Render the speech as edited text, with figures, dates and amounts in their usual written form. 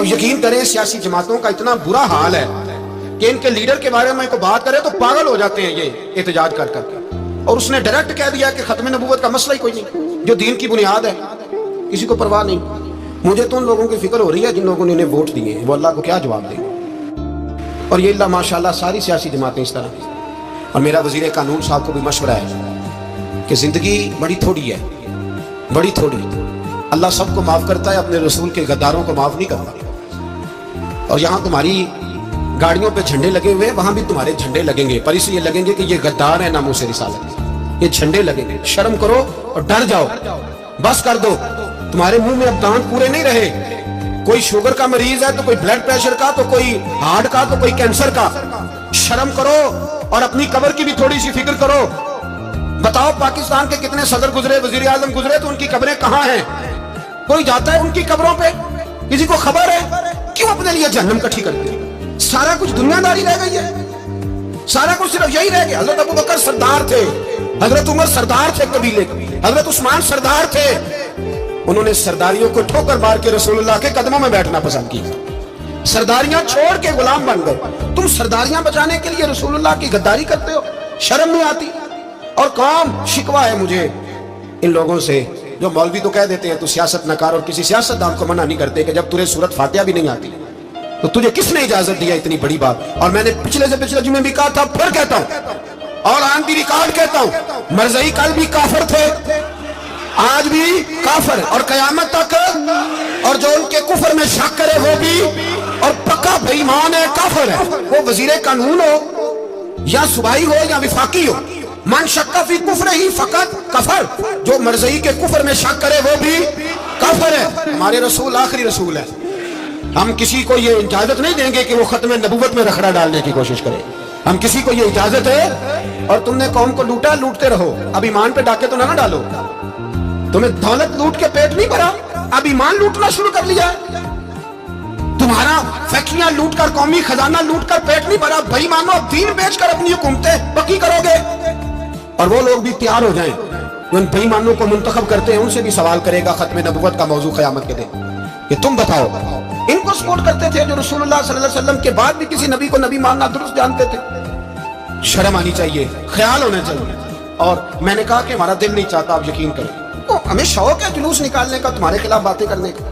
अब यकीन करें सियासी जमातों का इतना बुरा हाल है कि इनके लीडर के बारे में कोई बात करे तो पागल हो जाते हैं ये एहतजाज कर करके। और उसने डायरेक्ट कह दिया कि खत्म नबूवत का मसला ही कोई नहीं, जो दीन की बुनियाद है, किसी को परवाह नहीं। मुझे तो उन लोगों की फिक्र हो रही है जिन लोगों ने इन्हें वोट दिए, वो अल्लाह को क्या जवाब देंगे। और ये अल्लाह माशाल्लाह सारी सियासी जमातें इस तरह की। और मेरा वजीर कानून साहब को भी मशवरा है कि जिंदगी बड़ी थोड़ी है, बड़ी थोड़ी। अल्लाह सबको माफ करता है, अपने रसूल के गद्दारों को माफ नहीं करता। और यहाँ तुम्हारी गाड़ियों पे झंडे लगे हुए हैं, वहां भी तुम्हारे झंडे लगेंगे, पर इसलिए लगेंगे कि ये गद्दार है नामों से रिसालत। ये झंडे लगेंगे। शर्म करो और डर जाओ, बस कर दो। तुम्हारे मुंह में अब दांत पूरे नहीं रहे। कोई शुगर का मरीज है तो कोई ब्लड प्रेशर का, तो कोई हार्ट का, तो कोई कैंसर का। शर्म करो और अपनी कब्र की भी थोड़ी सी फिक्र करो। बताओ पाकिस्तान के कितने सदर गुजरे, वजीर आजम गुजरे, तो उनकी कब्रें कहाँ हैं? कोई जाता है उनकी कब्रों पे? किसी को खबर है? क्यों अपने लिए जहन्नम इकट्ठी करते हैं? सारा कुछ दुनियादारी रह गई है, सारा कुछ सिर्फ यही रह गया। हजरत अबू बकर सरदार थे, हजरत उमर सरदार थे कबीले के, हजरत उस्मान सरदार थे। उन्होंने सरदारियों को ठोकर मार के रसूलुल्लाह के कदमों में बैठना पसंद किया। सरदारियां छोड़ के गुलाम बन गए। तुम सरदारियां बचाने के लिए रसूलुल्लाह की गद्दारी करते हो, शर्म नहीं आती? और काम शिकवा है मुझे इन लोगों से जो मौलवी तो कह देते हैं तू सियासत न कर, और किसी सियासतदान को मना नहीं करते कि जब तुझे सूरत फातिहा भी नहीं आती तो तुझे किसने इजाजत दिया इतनी बड़ी बात। और मैंने पिछले से पिछले जुमे भी कहा था, फिर कहता हूं और आन दी रिकॉर्ड कहता हूं, मरज़ई कल भी काफिर थे, आज भी काफिर और कयामत तक। और जो उनके कुफर में शक करे वो भी और पक्का बेईमान है, काफिर है। वो वजीर कानून हो या सूबाई हो या विफाकी हो, मन शक्का फी कुफर ही फकत कफर। जो मरज़ई के कुफर में शक करे वो भी काफिर है। हमारे रसूल आखिरी रसूल है। हम किसी को ये इजाजत नहीं देंगे कि वो खत्म नबूवत में रखड़ा डालने की कोशिश करे। हम किसी को ये इजाजत है। और तुमने कौम को लूटा, लूटते रहो, अब ईमान पे डाके तो ना डालो। तुम्हें दौलत लूट के पेट नहीं भरा, अब ईमान लूटना शुरू कर लिया। तुम्हारा फैक्ट्रियां लूट कर, कौमी खजाना लूट कर पेट नहीं भरा। भाई मानो दीन बेचकर अपनी हुकूमतें पक्की करोगे। और वो लोग भी तैयार हो जाएं जो उन बेईमानों को मुंतखब करते हैं, उनसे भी सवाल करेगा खत्म नबूवत का मौजू क़यामत के दिन कि तुम बताओ। इनको सपोर्ट करते थे जो रसूलुल्लाह सल्लल्लाहु अलैहि वसल्लम के बाद भी किसी नबी को नबी मानना दुरुस्त जानते थे। शर्म आनी चाहिए, ख्याल होना चाहिए। और मैंने कहा कि हमारा दिल नहीं चाहता, आप यकीन करें। तो हमें शौक है जुलूस निकालने का, तुम्हारे खिलाफ बातें करने का।